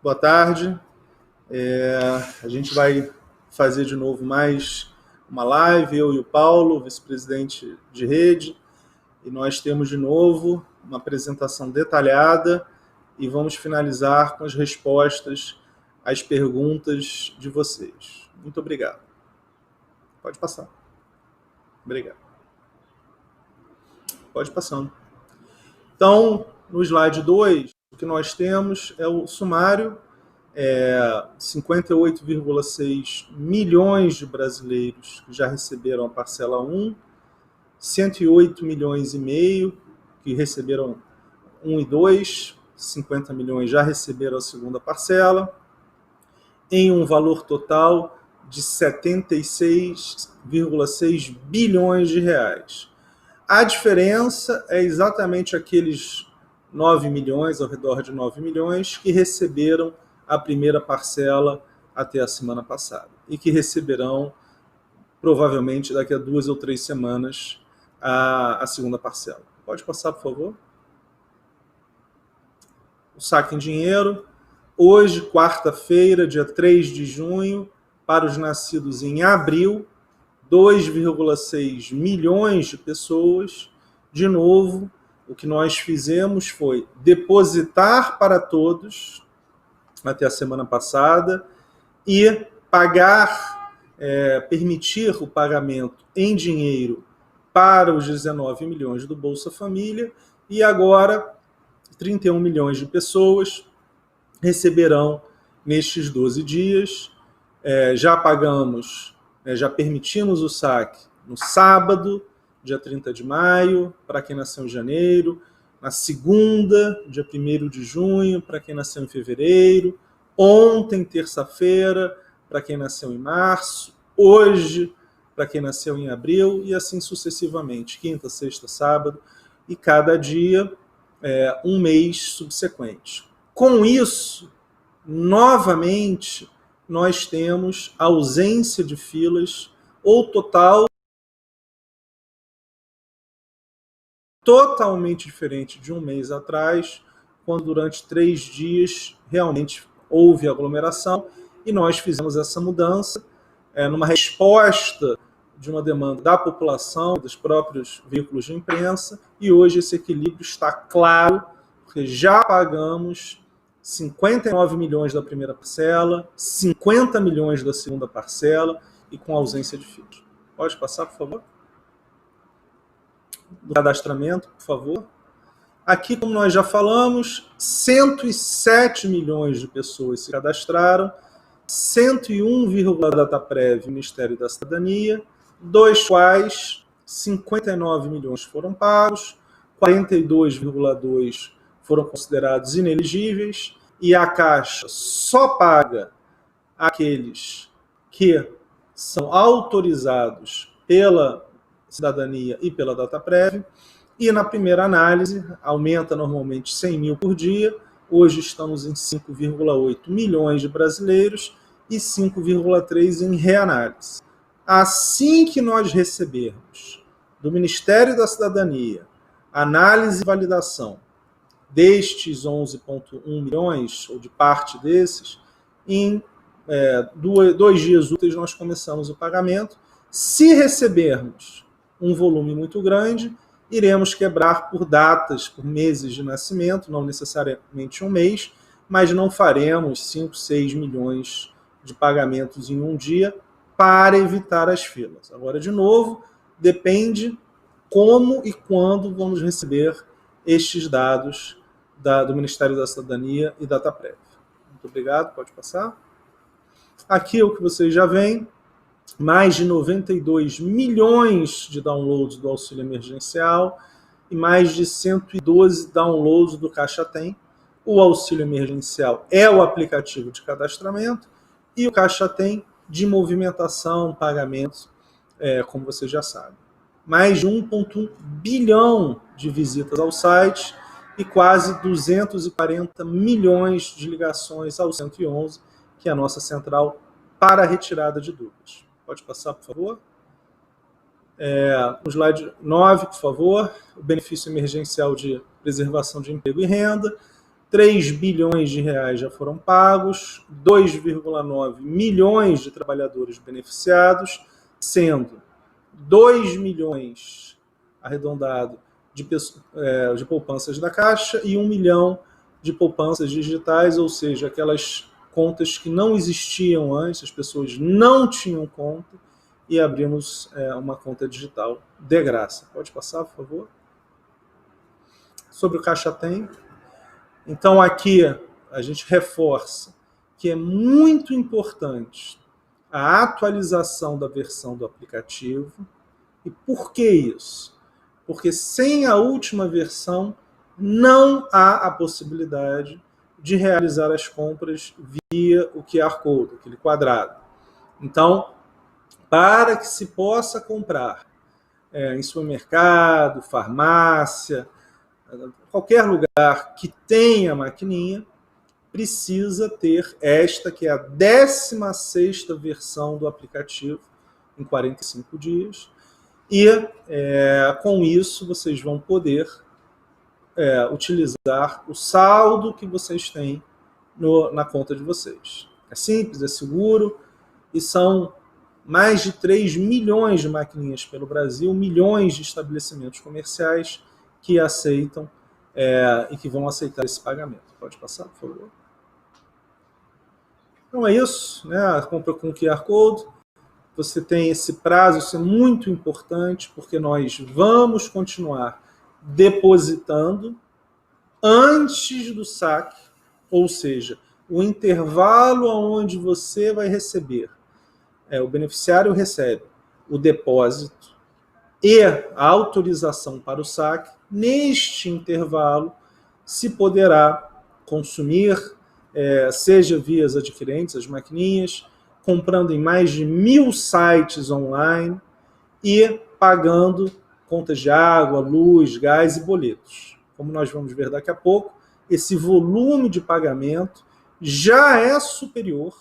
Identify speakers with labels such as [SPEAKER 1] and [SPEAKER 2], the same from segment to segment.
[SPEAKER 1] Boa tarde. A gente vai fazer de novo mais uma live, eu e o Paulo, vice-presidente de rede, e nós temos de novo uma apresentação detalhada e vamos finalizar com as respostas às perguntas de vocês. Muito obrigado. Pode passar. Obrigado. Pode passando. Então, no slide 2, o que nós temos é o sumário. 58,6 milhões de brasileiros que já receberam a parcela 1, 108 milhões e meio que receberam 1 e 2, 50 milhões já receberam a segunda parcela, em um valor total de 76,6 bilhões de reais. A diferença é exatamente aqueles 9 milhões, ao redor de 9 milhões, que receberam a primeira parcela até a semana passada e que receberão, provavelmente, daqui a 2 ou 3 semanas, a segunda parcela. Pode passar, por favor? O saque em dinheiro. Hoje, quarta-feira, dia 3 de junho, para os nascidos em abril, 2,6 milhões de pessoas. De novo, o que nós fizemos foi depositar para todos até a semana passada e pagar, permitir o pagamento em dinheiro para os 19 milhões do Bolsa Família, e agora 31 milhões de pessoas receberão nestes 12 dias. Já pagamos, já permitimos o saque no sábado, dia 30 de maio, para quem nasceu em janeiro, na segunda, dia 1º de junho, para quem nasceu em fevereiro, ontem, terça-feira, para quem nasceu em março, hoje, para quem nasceu em abril, e assim sucessivamente, quinta, sexta, sábado, e cada dia um mês subsequente. Com isso, novamente, nós temos ausência de filas ou total totalmente diferente de um mês atrás, quando durante 3 dias realmente houve aglomeração, e nós fizemos essa mudança numa resposta de uma demanda da população, dos próprios veículos de imprensa, e hoje esse equilíbrio está claro, porque já pagamos 59 milhões da primeira parcela, 50 milhões da segunda parcela, e com ausência de filas. Pode passar, por favor? Do cadastramento, por favor. Aqui, como nós já falamos, 107 milhões de pessoas se cadastraram, 101, Dataprev, Ministério da Cidadania, dos quais 59 milhões foram pagos, 42,2 foram considerados inelegíveis, e a Caixa só paga aqueles que são autorizados pela Cidadania e pela Dataprev, e na primeira análise aumenta normalmente 100 mil por dia. Hoje estamos em 5,8 milhões de brasileiros e 5,3 em reanálise. Assim que nós recebermos do Ministério da Cidadania análise e validação destes 11,1 milhões, ou de parte desses, em 2 dias úteis nós começamos o pagamento. Se recebermos um volume muito grande, iremos quebrar por datas, por meses de nascimento, não necessariamente um mês, mas não faremos 5, 6 milhões de pagamentos em um dia para evitar as filas. Agora, de novo, depende como e quando vamos receber estes dados do Ministério da Cidadania e Dataprev. Muito obrigado, pode passar. Aqui é o que vocês já veem. Mais de 92 milhões de downloads do auxílio emergencial e mais de 112 downloads do Caixa Tem. O auxílio emergencial é o aplicativo de cadastramento e o Caixa Tem de movimentação, pagamentos, como vocês já sabem. Mais de 1,1 bilhão de visitas ao site e quase 240 milhões de ligações ao 111, que é a nossa central para a retirada de dúvidas. Pode passar, por favor. No slide 9, por favor, o benefício emergencial de preservação de emprego e renda. 3 bilhões de reais já foram pagos, 2,9 milhões de trabalhadores beneficiados, sendo 2 milhões, arredondado, de poupanças da Caixa e 1 milhão de poupanças digitais, ou seja, aquelas contas que não existiam antes, as pessoas não tinham conta e abrimos uma conta digital de graça. Pode passar, por favor? Sobre o Caixa Tem. Então, aqui a gente reforça que é muito importante a atualização da versão do aplicativo. E por que isso? Porque sem a última versão, não há a possibilidade de realizar as compras via o QR Code, aquele quadrado. Então, para que se possa comprar em supermercado, farmácia, qualquer lugar que tenha maquininha, precisa ter esta, que é a 16ª versão do aplicativo, em 45 dias. E com isso vocês vão poder utilizar o saldo que vocês têm na conta de vocês. É simples, é seguro, e são mais de 3 milhões de maquininhas pelo Brasil, milhões de estabelecimentos comerciais que aceitam e que vão aceitar esse pagamento. Pode passar, por favor? Então é isso, né? A compra com QR Code. Você tem esse prazo, isso é muito importante, porque nós vamos continuar depositando antes do saque, ou seja, o intervalo onde você vai receber, o beneficiário recebe o depósito e a autorização para o saque. Neste intervalo, se poderá consumir, seja via as adquirentes, as maquininhas, comprando em mais de 1.000 sites online e pagando contas de água, luz, gás e boletos. Como nós vamos ver daqui a pouco, esse volume de pagamento já é superior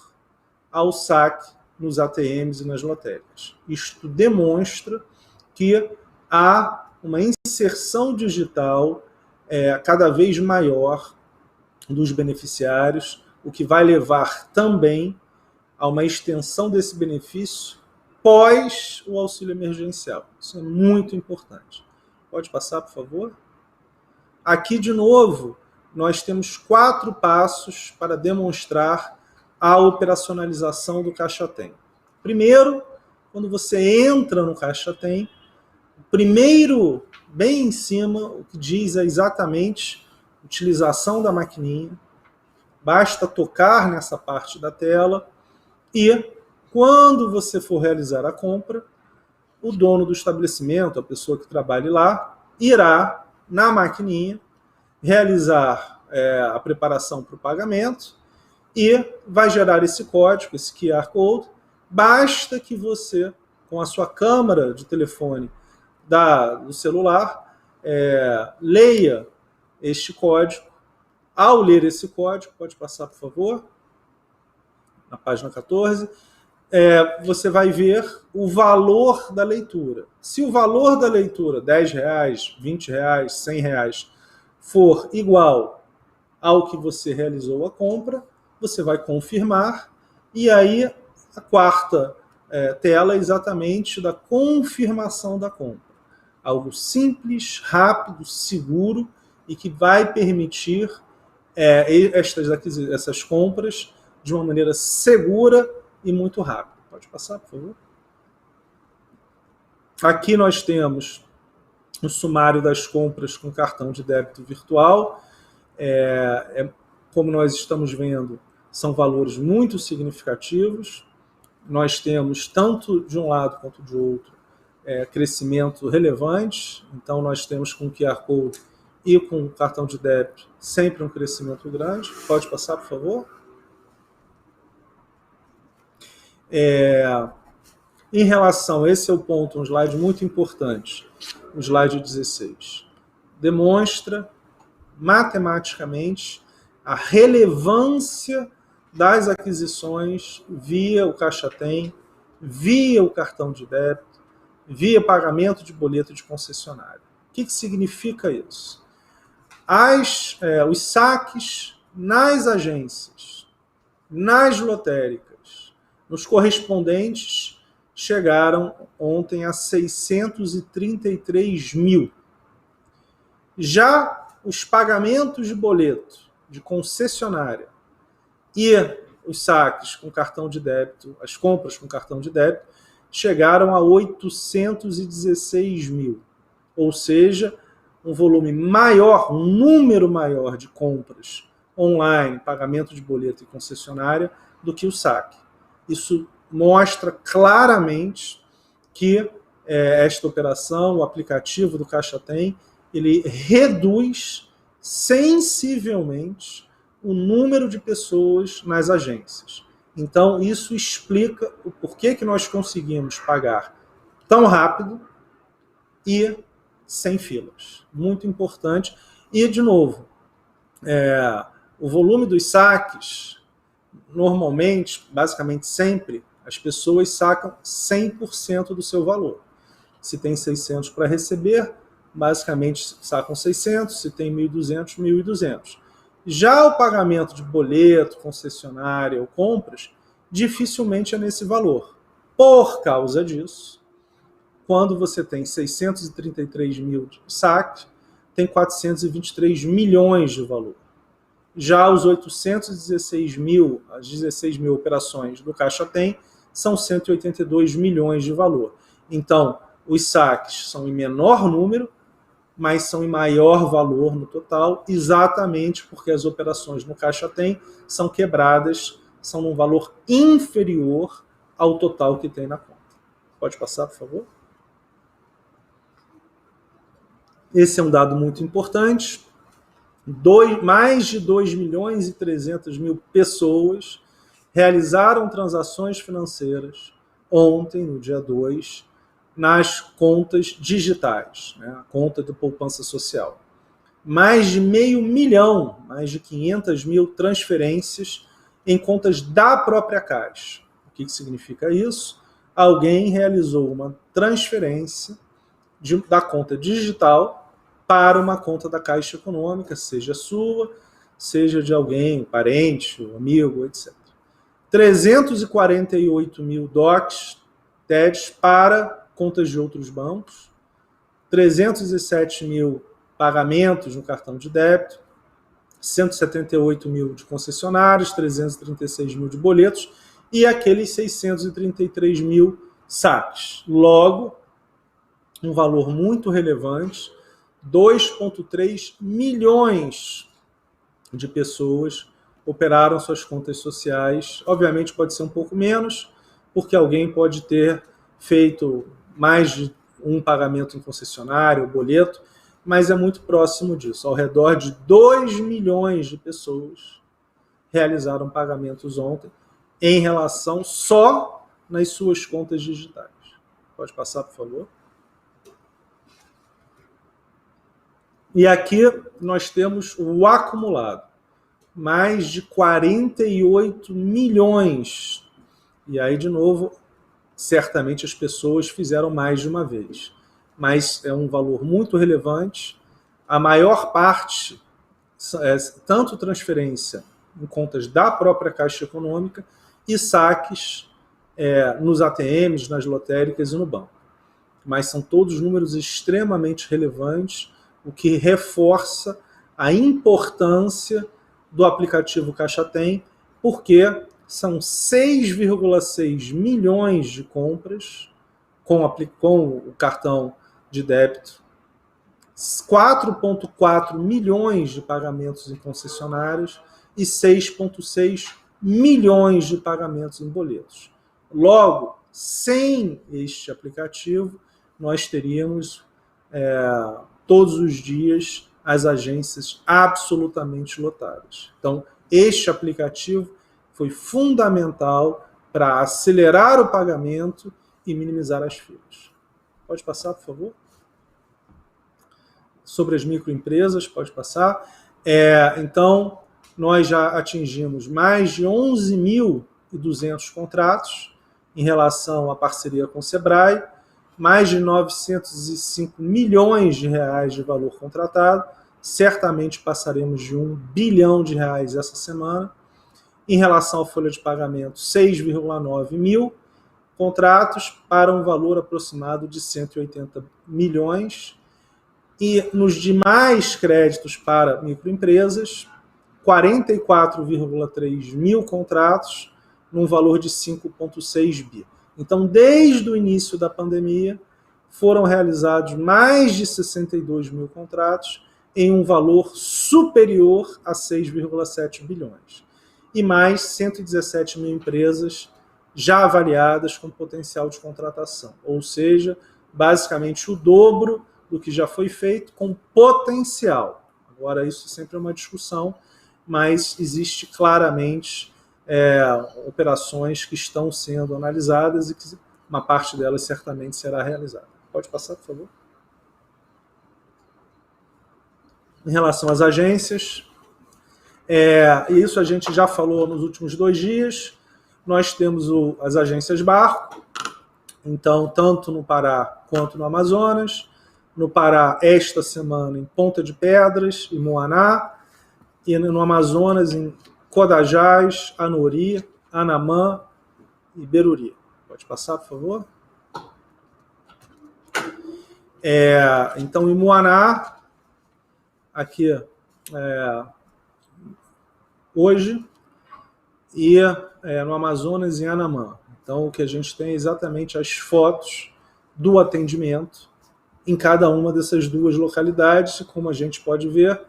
[SPEAKER 1] ao saque nos ATMs e nas lotéricas. Isto demonstra que há uma inserção digital cada vez maior dos beneficiários, o que vai levar também a uma extensão desse benefício pós o auxílio emergencial. Isso é muito importante. Pode passar, por favor? Aqui, de novo, nós temos 4 passos para demonstrar a operacionalização do Caixa Tem. Primeiro, quando você entra no Caixa Tem, primeiro, bem em cima, o que diz é exatamente a utilização da maquininha. Basta tocar nessa parte da tela e, quando você for realizar a compra, o dono do estabelecimento, a pessoa que trabalhe lá, irá, na maquininha, realizar a preparação para o pagamento e vai gerar esse código, esse QR Code. Basta que você, com a sua câmera de telefone do celular, leia este código. Ao ler esse código, pode passar, por favor, na página 14, você vai ver o valor da leitura. Se o valor da leitura, R$10, R$20, R$100, for igual ao que você realizou a compra, você vai confirmar, e aí a quarta tela é exatamente da confirmação da compra. Algo simples, rápido, seguro e que vai permitir essas compras de uma maneira segura e muito rápida. Pode passar, por favor? Aqui nós temos o sumário das compras com cartão de débito virtual. Como nós estamos vendo, são valores muito significativos. Nós temos, tanto de um lado quanto de outro, crescimento relevante. Então, nós temos com QR Code e com cartão de débito sempre um crescimento grande. Pode passar, por favor? Em relação, esse é o ponto, um slide muito importante, o slide 16. Demonstra matematicamente a relevância das aquisições via o Caixa Tem, via o cartão de débito, via pagamento de boleto de concessionário. O que significa isso? Os saques nas agências, nas lotéricas, nos correspondentes, chegaram ontem a 633 mil. Já os pagamentos de boleto de concessionária e os saques com cartão de débito, as compras com cartão de débito, chegaram a 816 mil. Ou seja, um volume maior, um número maior de compras online, pagamento de boleto e concessionária, do que o saque. Isso mostra claramente que esta operação, o aplicativo do Caixa Tem, ele reduz sensivelmente o número de pessoas nas agências. Então, isso explica o porquê que nós conseguimos pagar tão rápido e sem filas. Muito importante. E, de novo, o volume dos saques, normalmente, basicamente sempre, as pessoas sacam 100% do seu valor. Se tem 600 para receber, basicamente sacam 600, se tem 1.200, 1.200. Já o pagamento de boleto, concessionária ou compras, dificilmente é nesse valor. Por causa disso, quando você tem 633 mil de saque, tem 423 milhões de valor. Já os 816 mil, as 16 mil operações do Caixa Tem, são 182 milhões de valor. Então, os saques são em menor número, mas são em maior valor no total, exatamente porque as operações no Caixa Tem são quebradas, são num valor inferior ao total que tem na conta. Pode passar, por favor? Esse é um dado muito importante. Mais de 2 milhões e 300 mil pessoas realizaram transações financeiras ontem, no dia 2, nas contas digitais, né? A conta de poupança social. Mais de 500 mil, mais de 500 mil transferências em contas da própria Caixa. O que significa isso? Alguém realizou uma transferência da conta digital para uma conta da Caixa Econômica, seja sua, seja de alguém, parente, amigo, etc. 348 mil DOCs, TEDs para contas de outros bancos, 307 mil pagamentos no cartão de débito, 178 mil de concessionários, 336 mil de boletos e aqueles 633 mil saques. Logo, um valor muito relevante, 2,3 milhões de pessoas operaram suas contas sociais. Obviamente pode ser um pouco menos, porque alguém pode ter feito mais de um pagamento em concessionário, boleto, mas é muito próximo disso. Ao redor de 2 milhões de pessoas realizaram pagamentos ontem em relação só nas suas contas digitais. Pode passar, por favor? E aqui nós temos o acumulado. Mais de 48 milhões. E aí, de novo, certamente as pessoas fizeram mais de uma vez. Mas é um valor muito relevante. A maior parte, tanto transferência em contas da própria Caixa Econômica e saques nos ATMs, nas lotéricas e no banco. Mas são todos números extremamente relevantes, o que reforça a importância do aplicativo Caixa Tem, porque são 6,6 milhões de compras com o cartão de débito, 4,4 milhões de pagamentos em concessionários e 6,6 milhões de pagamentos em boletos. Logo, sem este aplicativo, nós teríamos todos os dias as agências absolutamente lotadas. Então, este aplicativo foi fundamental para acelerar o pagamento e minimizar as filas. Pode passar, por favor? Sobre as microempresas, pode passar. Então, nós já atingimos mais de 11.200 contratos em relação à parceria com o Sebrae, mais de 905 milhões de reais de valor contratado, certamente passaremos de R$ 1 bilhão essa semana. Em relação à folha de pagamento, 6,9 mil contratos para um valor aproximado de 180 milhões. E nos demais créditos para microempresas, 44,3 mil contratos, num valor de 5,6 bi. Então, desde o início da pandemia, foram realizados mais de 62 mil contratos em um valor superior a 6,7 bilhões. E mais 117 mil empresas já avaliadas com potencial de contratação. Ou seja, basicamente o dobro do que já foi feito com potencial. Agora, isso sempre é uma discussão, mas existe claramente operações que estão sendo analisadas e que uma parte delas certamente será realizada. Pode passar, por favor? Em relação às agências, isso a gente já falou nos últimos 2 dias, nós temos as agências barco, então, tanto no Pará quanto no Amazonas. No Pará, esta semana, em Ponta de Pedras e Moaná, e no Amazonas, em Codajás, Anori, Anamã e Beruri. Pode passar, por favor? Então, em Moaná, aqui, hoje, e no Amazonas, em Anamã. Então, o que a gente tem é exatamente as fotos do atendimento em cada uma dessas 2 localidades. Como a gente pode ver,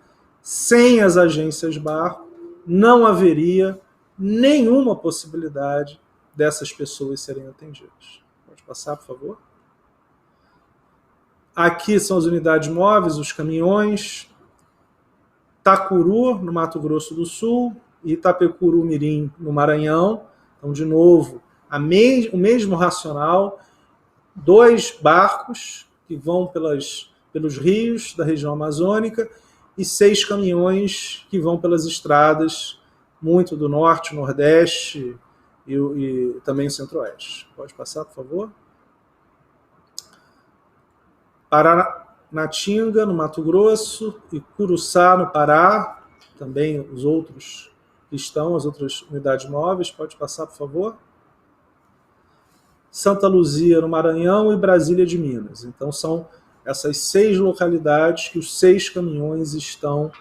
[SPEAKER 1] sem as agências barco, não haveria nenhuma possibilidade dessas pessoas serem atendidas. Pode passar, por favor? Aqui são as unidades móveis, os caminhões. Tacuru, no Mato Grosso do Sul, e Itapecuru-Mirim, no Maranhão. Então, de novo, o mesmo racional, 2 barcos que vão pelos rios da região amazônica e 6 caminhões que vão pelas estradas, muito do norte, nordeste e também o centro-oeste. Pode passar, por favor? Paranatinga, no Mato Grosso, e Curuçá, no Pará, também os outros que estão, as outras unidades móveis. Pode passar, por favor? Santa Luzia, no Maranhão, e Brasília de Minas. Então, são essas 6 localidades que os 6 caminhões estão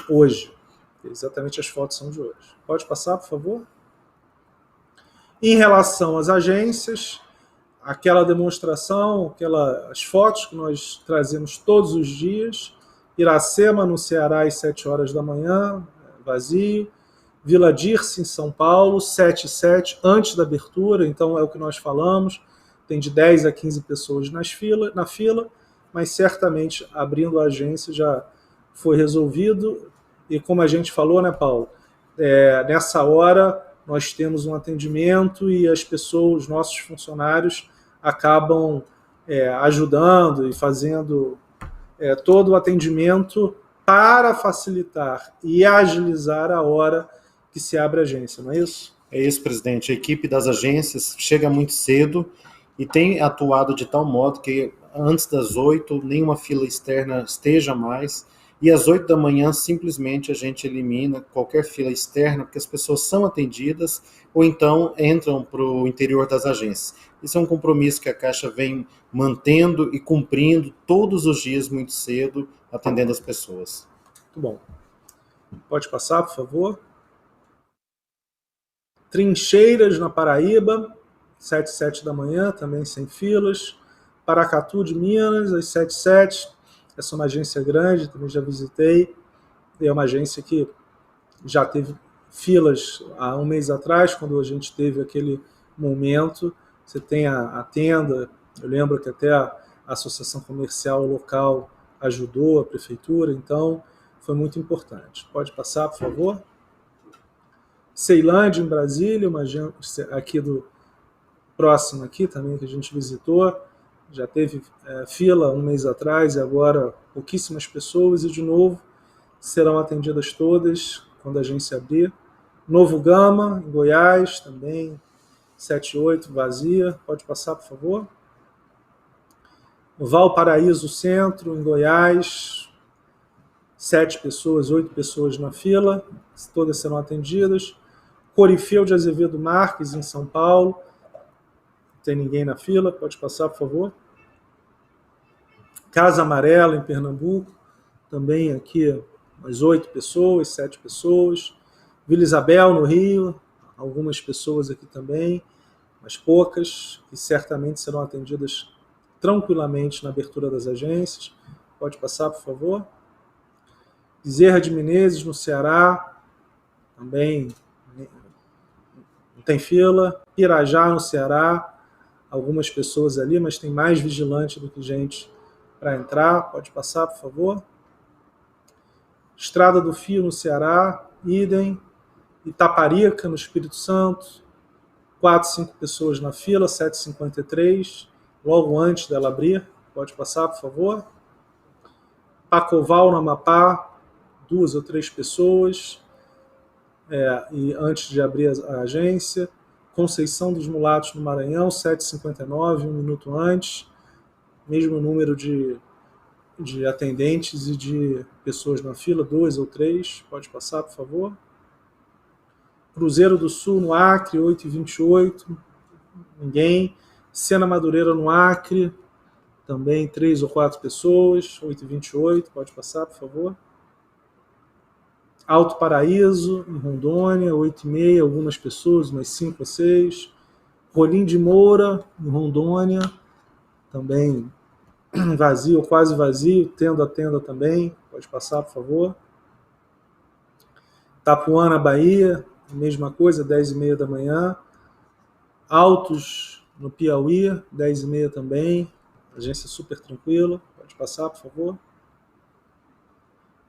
[SPEAKER 1] hoje. Exatamente, as fotos são de hoje. Pode passar, por favor? Em relação às agências, aquela demonstração, as fotos que nós trazemos todos os dias. Iracema, no Ceará, às 7 horas da manhã, vazio. Vila Dirce, em São Paulo, 7h07, antes da abertura. Então, é o que nós falamos. Tem de 10 a 15 pessoas na fila, mas certamente, abrindo a agência, já foi resolvido. E como a gente falou, né, Paulo? Nessa hora, nós temos um atendimento e as pessoas, os nossos funcionários, acabam ajudando e fazendo todo o atendimento para facilitar e agilizar a hora que se abre a agência, não é isso?
[SPEAKER 2] É isso, presidente. A equipe das agências chega muito cedo e tem atuado de tal modo que antes das 8, nenhuma fila externa esteja mais, e às 8 da manhã simplesmente a gente elimina qualquer fila externa, porque as pessoas são atendidas ou então entram para o interior das agências. Isso é um compromisso que a Caixa vem mantendo e cumprindo todos os dias muito cedo, atendendo as pessoas.
[SPEAKER 1] Muito bom. Pode passar, por favor? Trincheiras, na Paraíba, 7h07 da manhã, também sem filas. Paracatu de Minas, às 7h07. Essa é uma agência grande, também já visitei. É uma agência que já teve filas há um mês atrás, quando a gente teve aquele momento. Você tem a tenda, eu lembro que até a associação comercial local ajudou, a prefeitura, então foi muito importante. Pode passar, por favor? Ceilândia, em Brasília, uma agência aqui próximo aqui também, que a gente visitou. Já teve fila um mês atrás e agora pouquíssimas pessoas, e de novo serão atendidas todas quando a agência abrir. Novo Gama, em Goiás, também 7h08, vazia. Pode passar, por favor? Valparaíso Centro, em Goiás, 7 pessoas, 8 pessoas na fila, todas serão atendidas. Corifeu de Azevedo Marques, em São Paulo, não tem ninguém na fila, pode passar, por favor. Casa Amarela, em Pernambuco, também aqui umas 8 pessoas, 7 pessoas. Vila Isabel, no Rio, algumas pessoas aqui também, mas poucas, que certamente serão atendidas tranquilamente na abertura das agências. Pode passar, por favor. Bezerra de Menezes, no Ceará, também não tem fila. Pirajá, no Ceará, algumas pessoas ali, mas tem mais vigilante do que gente para entrar. Pode passar, por favor. Estrada do Fio, no Ceará, idem. Itaparica, no Espírito Santo, 4, 5 pessoas na fila, 7h53, logo antes dela abrir. Pode passar, por favor. Pacoval, no Amapá, 2 ou 3 pessoas, e antes de abrir a agência. Conceição dos Mulatos, no Maranhão, 7h59, 1 minuto antes. Mesmo número de atendentes e de pessoas na fila, 2 ou 3. Pode passar, por favor. Cruzeiro do Sul, no Acre, 8h28, ninguém. Sena Madureira, no Acre, também 3 ou 4 pessoas, 8h28, pode passar, por favor. Alto Paraíso, em Rondônia, 8h30, algumas pessoas, umas 5 ou 6. Rolim de Moura, em Rondônia, também vazio, quase vazio, tenda a tenda também, pode passar, por favor. Itapuã, Bahia, mesma coisa, 10h30 da manhã. Altos, no Piauí, 10h30 também. Agência super tranquila. Pode passar, por favor.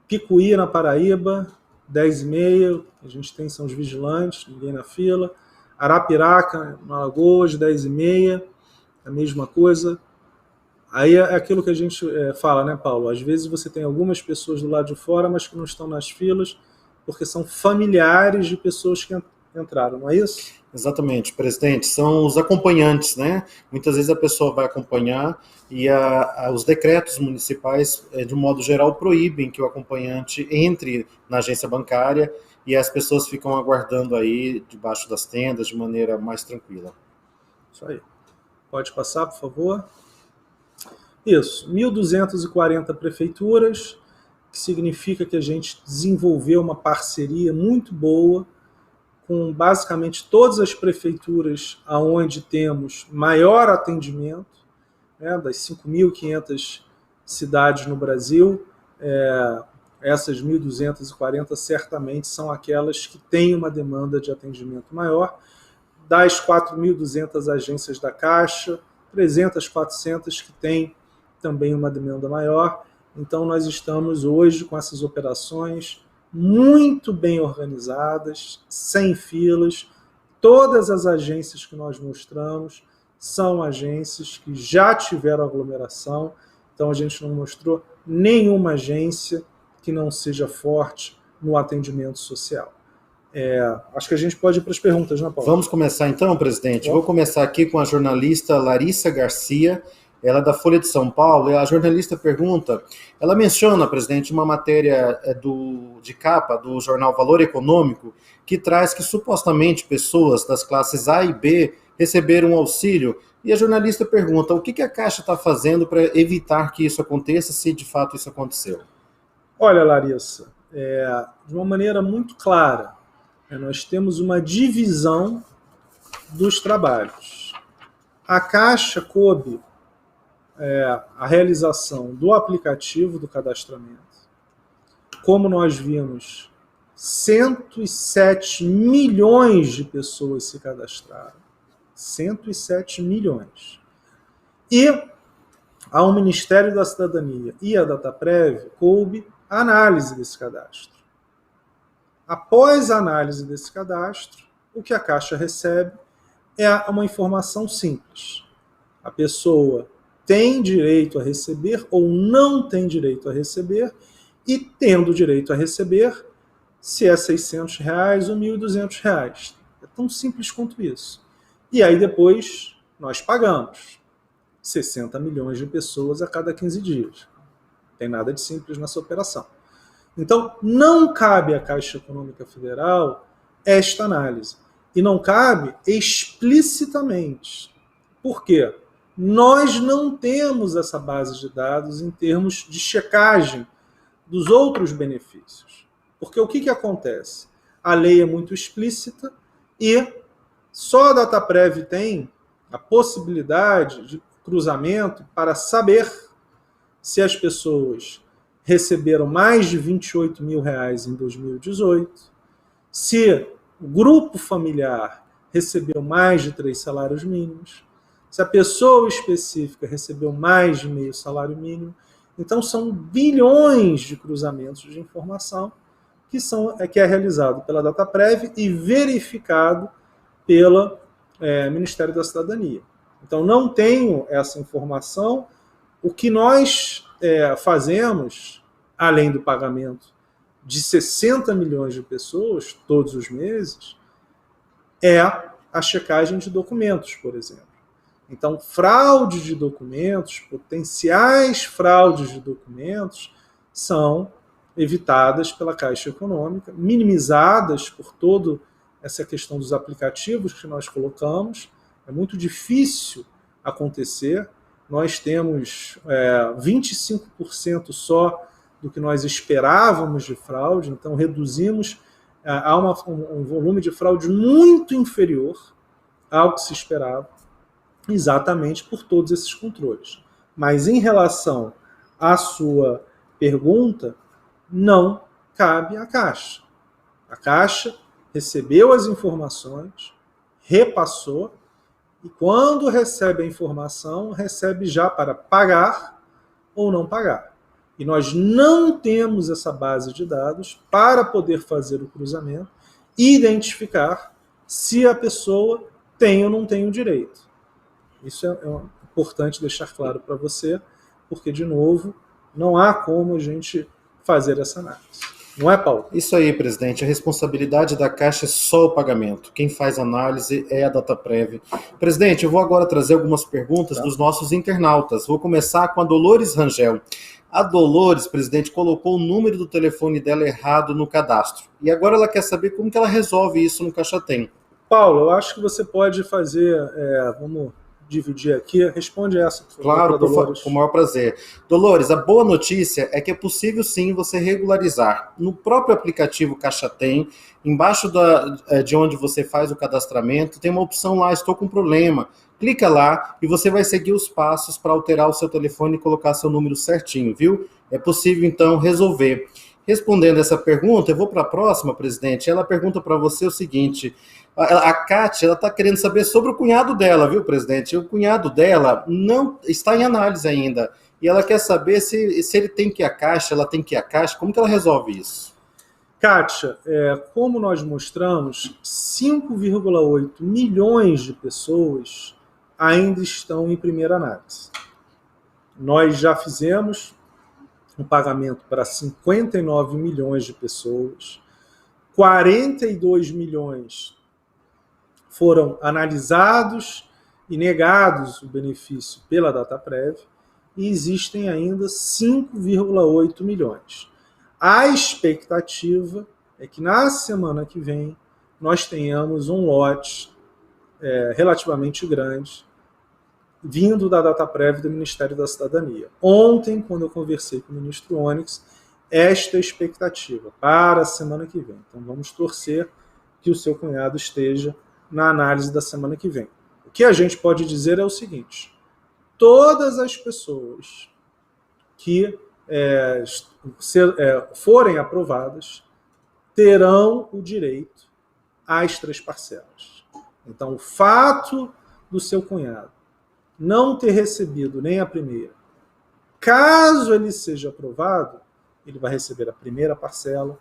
[SPEAKER 1] Picuí, na Paraíba, 10h30. A gente tem são os vigilantes, ninguém na fila. Arapiraca, no Alagoas, 10h30. A mesma coisa. Aí é aquilo que a gente fala, né, Paulo? Às vezes você tem algumas pessoas do lado de fora, mas que não estão nas filas, porque são familiares de pessoas que entraram, não é isso?
[SPEAKER 2] Exatamente, presidente, são os acompanhantes, né? Muitas vezes a pessoa vai acompanhar e os decretos municipais, de um modo geral, proíbem que o acompanhante entre na agência bancária e as pessoas ficam aguardando aí debaixo das tendas de maneira mais tranquila.
[SPEAKER 1] Isso aí. Pode passar, por favor. Isso, 1.240 prefeituras, que significa que a gente desenvolveu uma parceria muito boa com basicamente todas as prefeituras aonde temos maior atendimento, né, das 5.500 cidades no Brasil, essas 1.240 certamente são aquelas que têm uma demanda de atendimento maior. Das 4.200 agências da Caixa, 300, 400 que têm também uma demanda maior. Então, nós estamos hoje com essas operações muito bem organizadas, sem filas. Todas as agências que nós mostramos são agências que já tiveram aglomeração. Então, a gente não mostrou nenhuma agência que não seja forte no atendimento social. Acho que a gente pode ir para as perguntas, né, Paulo?
[SPEAKER 2] Vamos começar então, presidente? Vou começar aqui com a jornalista Larissa Garcia. Ela é da Folha de São Paulo, e a jornalista pergunta, ela menciona, presidente, uma matéria de capa do jornal Valor Econômico, que traz que supostamente pessoas das classes A e B receberam auxílio, e a jornalista pergunta, o que a Caixa está fazendo para evitar que isso aconteça, se de fato isso aconteceu?
[SPEAKER 1] Olha, Larissa, de uma maneira muito clara, nós temos uma divisão dos trabalhos. A Caixa coube a realização do aplicativo do cadastramento. Como nós vimos, 107 milhões de pessoas se cadastraram. 107 milhões. E ao Ministério da Cidadania e à Dataprev coube a análise desse cadastro. Após a análise desse cadastro, o que a Caixa recebe é uma informação simples. A pessoa tem direito a receber ou não tem direito a receber, e tendo direito a receber, se é R$600 ou R$1.200. É tão simples quanto isso. E aí depois nós pagamos. 60 milhões de pessoas a cada 15 dias. Não tem nada de simples nessa operação. Então, não cabe à Caixa Econômica Federal esta análise. E não cabe explicitamente. Por quê? Nós não temos essa base de dados em termos de checagem dos outros benefícios. Porque o que acontece? A lei é muito explícita e só a Dataprev tem a possibilidade de cruzamento para saber se as pessoas receberam mais de R$28 mil em 2018, se o grupo familiar recebeu mais de 3 salários mínimos, se a pessoa específica recebeu mais de meio salário mínimo. Então, são bilhões de cruzamentos de informação que é realizado pela Dataprev e verificado pelo Ministério da Cidadania. Então, não tenho essa informação. O que nós fazemos, além do pagamento de 60 milhões de pessoas todos os meses, é a checagem de documentos, por exemplo. Então, fraude de documentos, potenciais fraudes de documentos, são evitadas pela Caixa Econômica, minimizadas por toda essa questão dos aplicativos que nós colocamos. É muito difícil acontecer. Nós temos 25% só do que nós esperávamos de fraude, então reduzimos a um volume de fraude muito inferior ao que se esperava, exatamente por todos esses controles. Mas em relação à sua pergunta, não cabe à Caixa. A Caixa recebeu as informações, repassou, e quando recebe a informação, recebe já para pagar ou não pagar. E nós não temos essa base de dados para poder fazer o cruzamento e identificar se a pessoa tem ou não tem o direito. Isso é importante deixar claro para você, porque, de novo, não há como a gente fazer essa análise. Não é, Paulo?
[SPEAKER 2] Isso aí, presidente. A responsabilidade da Caixa é só o pagamento. Quem faz análise é a Dataprev. Presidente, eu vou agora trazer algumas perguntas dos nossos internautas. Vou começar com a Dolores Rangel. A Dolores, presidente, colocou o número do telefone dela errado no cadastro. E agora ela quer saber como que ela resolve isso no Caixa Tem.
[SPEAKER 1] Paulo, eu acho que você pode fazer... vamos dividir aqui. Responde essa, por favor.
[SPEAKER 2] Claro,
[SPEAKER 1] Dolores.
[SPEAKER 2] com o maior prazer. Dolores, a boa notícia é que é possível sim você regularizar. No próprio aplicativo Caixa Tem, embaixo de onde você faz o cadastramento, tem uma opção lá, estou com problema. Clica lá e você vai seguir os passos para alterar o seu telefone e colocar seu número certinho, viu? É possível, então, resolver. Respondendo essa pergunta, eu vou para a próxima, presidente. Ela pergunta para você o seguinte: a Kátia, ela está querendo saber sobre o cunhado dela, viu, presidente? O cunhado dela não está em análise ainda. E ela quer saber se ele tem que ir à Caixa, ela tem que ir à Caixa. Como que ela resolve isso?
[SPEAKER 1] Kátia, como nós mostramos, 5,8 milhões de pessoas ainda estão em primeira análise. Nós já fizemos um pagamento para 59 milhões de pessoas, 42 milhões foram analisados e negados o benefício pela Dataprev, e existem ainda 5,8 milhões. A expectativa é que na semana que vem nós tenhamos um lote relativamente grande vindo da Dataprev do Ministério da Cidadania. Ontem, quando eu conversei com o ministro Onyx, esta expectativa para a semana que vem. Então vamos torcer que o seu cunhado esteja na análise da semana que vem. O que a gente pode dizer é o seguinte: todas as pessoas que forem aprovadas terão o direito às 3 parcelas. Então, o fato do seu cunhado não ter recebido nem a primeira, caso ele seja aprovado, ele vai receber a primeira parcela,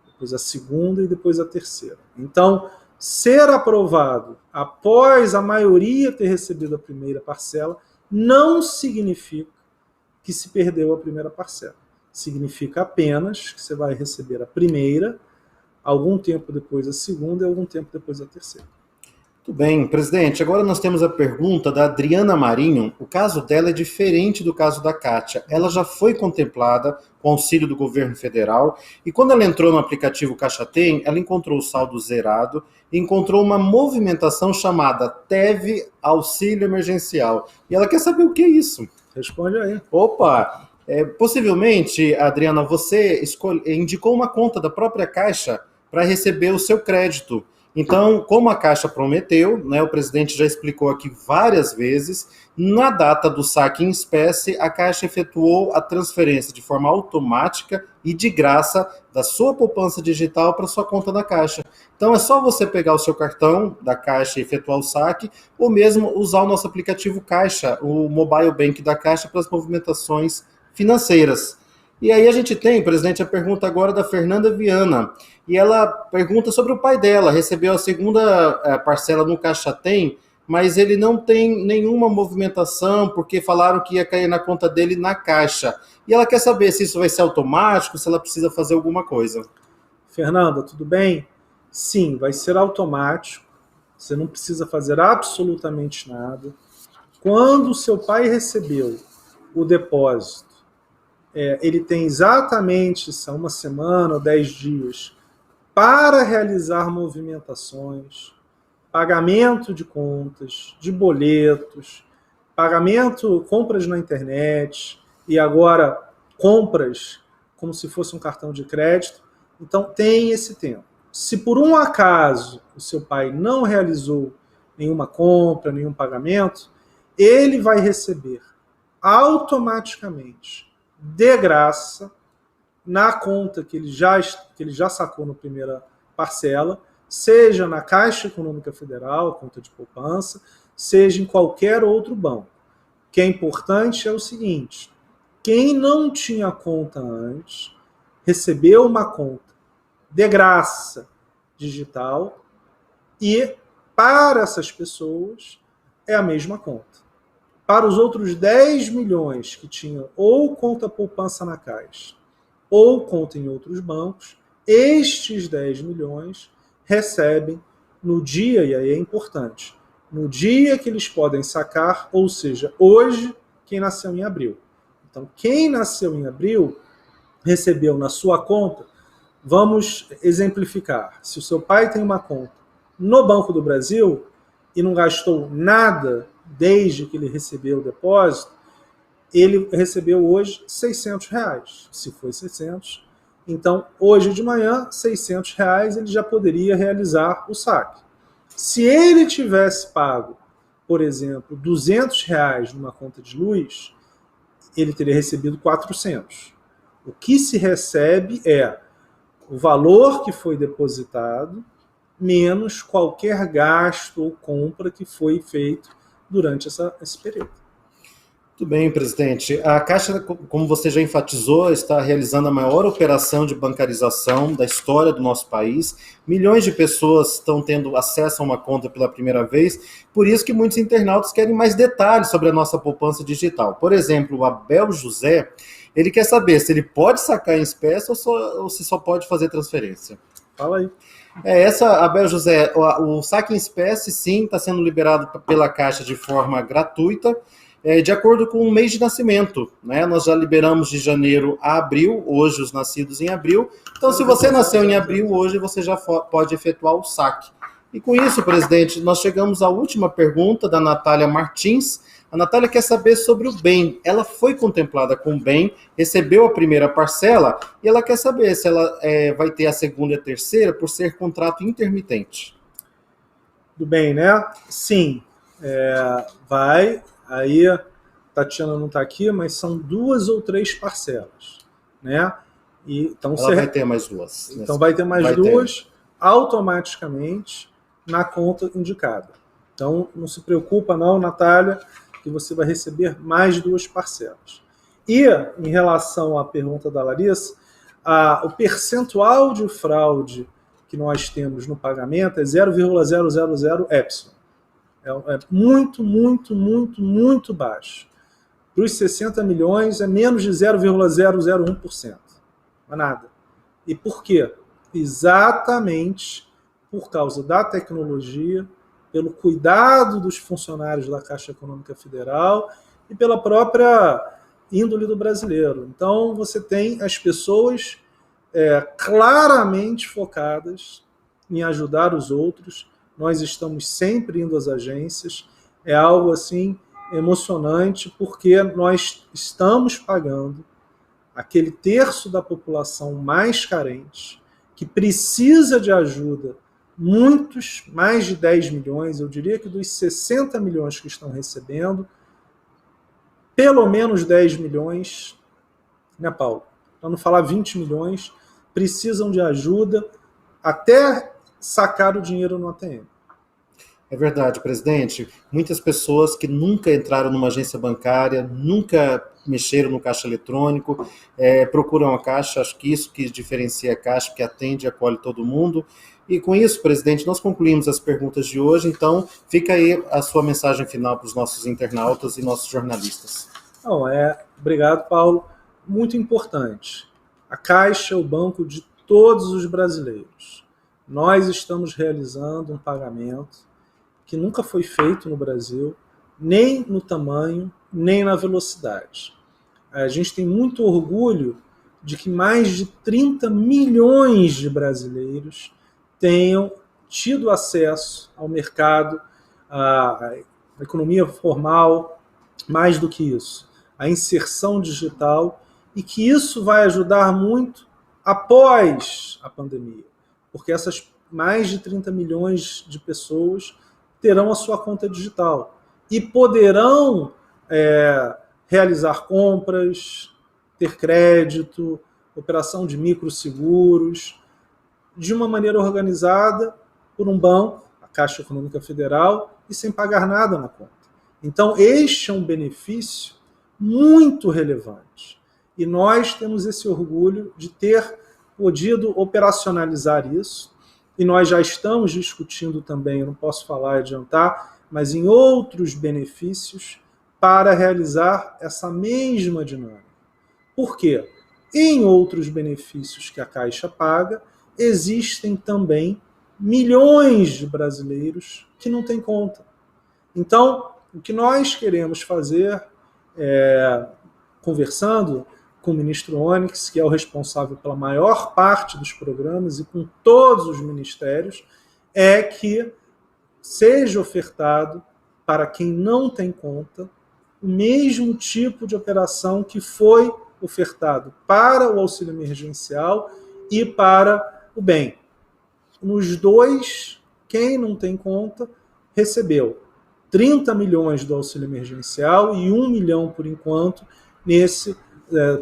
[SPEAKER 1] depois a segunda e depois a terceira. Então, ser aprovado após a maioria ter recebido a primeira parcela não significa que se perdeu a primeira parcela. Significa apenas que você vai receber a primeira, algum tempo depois a segunda e algum tempo depois a terceira.
[SPEAKER 2] Tudo bem, presidente. Agora nós temos a pergunta da Adriana Marinho. O caso dela é diferente do caso da Kátia. Ela já foi contemplada com auxílio do governo federal e quando ela entrou no aplicativo Caixa Tem, ela encontrou o saldo zerado e encontrou uma movimentação chamada TEV Auxílio Emergencial. E ela quer saber o que é isso.
[SPEAKER 1] Responde aí.
[SPEAKER 2] Opa! Possivelmente, Adriana, você indicou uma conta da própria Caixa para receber o seu crédito. Então, como a Caixa prometeu, né, o presidente já explicou aqui várias vezes, na data do saque em espécie, a Caixa efetuou a transferência de forma automática e de graça da sua poupança digital para sua conta da Caixa. Então, é só você pegar o seu cartão da Caixa e efetuar o saque, ou mesmo usar o nosso aplicativo Caixa, o mobile bank da Caixa, para as movimentações financeiras. E aí a gente tem, presidente, a pergunta agora da Fernanda Viana. E ela pergunta sobre o pai dela. Recebeu a segunda parcela no Caixa Tem, mas ele não tem nenhuma movimentação, porque falaram que ia cair na conta dele na Caixa. E ela quer saber se isso vai ser automático, se ela precisa fazer alguma coisa.
[SPEAKER 1] Fernanda, tudo bem? Sim, vai ser automático. Você não precisa fazer absolutamente nada. Quando o seu pai recebeu o depósito, ele tem exatamente uma semana ou 10 dias para realizar movimentações, pagamento de contas, de boletos, pagamento, compras na internet e agora compras como se fosse um cartão de crédito. Então tem esse tempo. Se por um acaso o seu pai não realizou nenhuma compra, nenhum pagamento, ele vai receber automaticamente, de graça, na conta que ele já sacou na primeira parcela, seja na Caixa Econômica Federal, conta de poupança, seja em qualquer outro banco. O que é importante é o seguinte: quem não tinha conta antes, recebeu uma conta de graça digital e, para essas pessoas, é a mesma conta. Para os outros 10 milhões que tinham ou conta poupança na Caixa ou conta em outros bancos, estes 10 milhões recebem no dia, e aí é importante, no dia que eles podem sacar, ou seja, hoje, quem nasceu em abril. Então, quem nasceu em abril recebeu na sua conta, vamos exemplificar, se o seu pai tem uma conta no Banco do Brasil e não gastou nada desde que ele recebeu o depósito, ele recebeu hoje R$600. Se foi 600, então hoje de manhã, R$600 ele já poderia realizar o saque. Se ele tivesse pago, por exemplo, R$200 numa conta de luz, ele teria recebido 400. O que se recebe é o valor que foi depositado menos qualquer gasto ou compra que foi feito durante esse período.
[SPEAKER 2] Muito bem, presidente. A Caixa, como você já enfatizou, está realizando a maior operação de bancarização da história do nosso país. Milhões de pessoas estão tendo acesso a uma conta pela primeira vez, por isso que muitos internautas querem mais detalhes sobre a nossa poupança digital. Por exemplo, o Abel José, ele quer saber se ele pode sacar em espécie ou se só pode fazer transferência.
[SPEAKER 1] Fala aí.
[SPEAKER 2] Abel José, o saque em espécie, sim, está sendo liberado pela Caixa de forma gratuita, de acordo com o mês de nascimento, né? Nós já liberamos de janeiro a abril, hoje os nascidos em abril. Então, se você nasceu em abril, hoje você já pode efetuar o saque. E com isso, presidente, nós chegamos à última pergunta da Natália Martins. A Natália quer saber sobre o bem. Ela foi contemplada com o bem, recebeu a primeira parcela e ela quer saber se ela vai ter a segunda e a terceira por ser contrato intermitente.
[SPEAKER 1] Do bem, né? Sim, vai. Aí, Tatiana não está aqui, mas são 2 ou 3 parcelas, né? Então,
[SPEAKER 2] ela vai ter mais 2.
[SPEAKER 1] Então, vai ter mais 2 automaticamente na conta indicada. Então, não se preocupa não, Natália, que você vai receber mais 2 parcelas. E, em relação à pergunta da Larissa, o percentual de fraude que nós temos no pagamento é 0,000 epsilon. É muito, muito, muito, muito baixo. Para os 60 milhões é menos de 0,001%. Não é nada. E por quê? Exatamente por causa da tecnologia pelo cuidado dos funcionários da Caixa Econômica Federal e pela própria índole do brasileiro. Então, você tem as pessoas claramente focadas em ajudar os outros. Nós estamos sempre indo às agências. É algo assim emocionante, porque nós estamos pagando aquele terço da população mais carente, que precisa de ajuda, muitos, mais de 10 milhões, eu diria que dos 60 milhões que estão recebendo, pelo menos 10 milhões, né, Paulo? Para não falar 20 milhões, precisam de ajuda até sacar o dinheiro no ATM.
[SPEAKER 2] É verdade, presidente. Muitas pessoas que nunca entraram numa agência bancária, nunca mexeram no caixa eletrônico, procuram a Caixa. Acho que isso que diferencia a Caixa, que atende e acolhe todo mundo. E com isso, presidente, nós concluímos as perguntas de hoje. Então, fica aí a sua mensagem final para os nossos internautas e nossos jornalistas.
[SPEAKER 1] Obrigado, Paulo. Muito importante. A Caixa é o banco de todos os brasileiros. Nós estamos realizando um pagamento que nunca foi feito no Brasil, nem no tamanho, nem na velocidade. A gente tem muito orgulho de que mais de 30 milhões de brasileiros tenham tido acesso ao mercado, à economia formal, mais do que isso, a inserção digital, e que isso vai ajudar muito após a pandemia, porque essas mais de 30 milhões de pessoas terão a sua conta digital e poderão realizar compras, ter crédito, operação de microseguros, de uma maneira organizada por um banco, a Caixa Econômica Federal, e sem pagar nada na conta. Então, este é um benefício muito relevante. E nós temos esse orgulho de ter podido operacionalizar isso. E nós já estamos discutindo também, eu não posso falar e adiantar, mas em outros benefícios para realizar essa mesma dinâmica. Por quê? Em outros benefícios que a Caixa paga, existem também milhões de brasileiros que não têm conta. Então, o que nós queremos fazer, conversando com o ministro Onyx, que é o responsável pela maior parte dos programas, e com todos os ministérios, é que seja ofertado para quem não tem conta o mesmo tipo de operação que foi ofertado para o auxílio emergencial e para o bem. Nos dois, quem não tem conta recebeu 30 milhões do auxílio emergencial e 1 milhão, por enquanto, nesse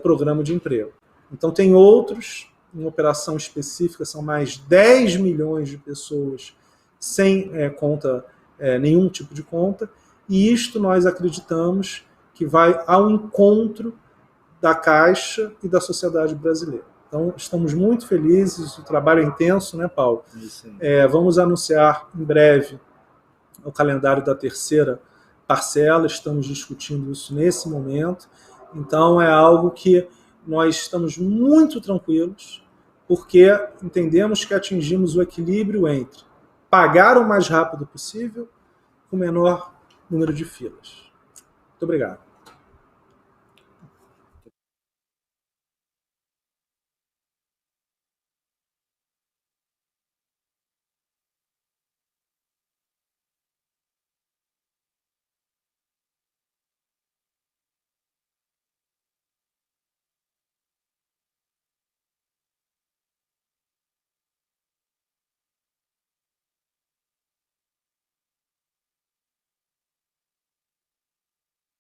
[SPEAKER 1] programa de emprego. Então tem outros, em operação específica, são mais 10 milhões de pessoas sem conta, nenhum tipo de conta, e isto nós acreditamos que vai ao encontro da Caixa e da sociedade brasileira. Então estamos muito felizes, o trabalho é intenso, né, Paulo? Vamos anunciar em breve o calendário da terceira parcela, estamos discutindo isso nesse momento. Então é algo que nós estamos muito tranquilos, porque entendemos que atingimos o equilíbrio entre pagar o mais rápido possível com o menor número de filas. Muito obrigado.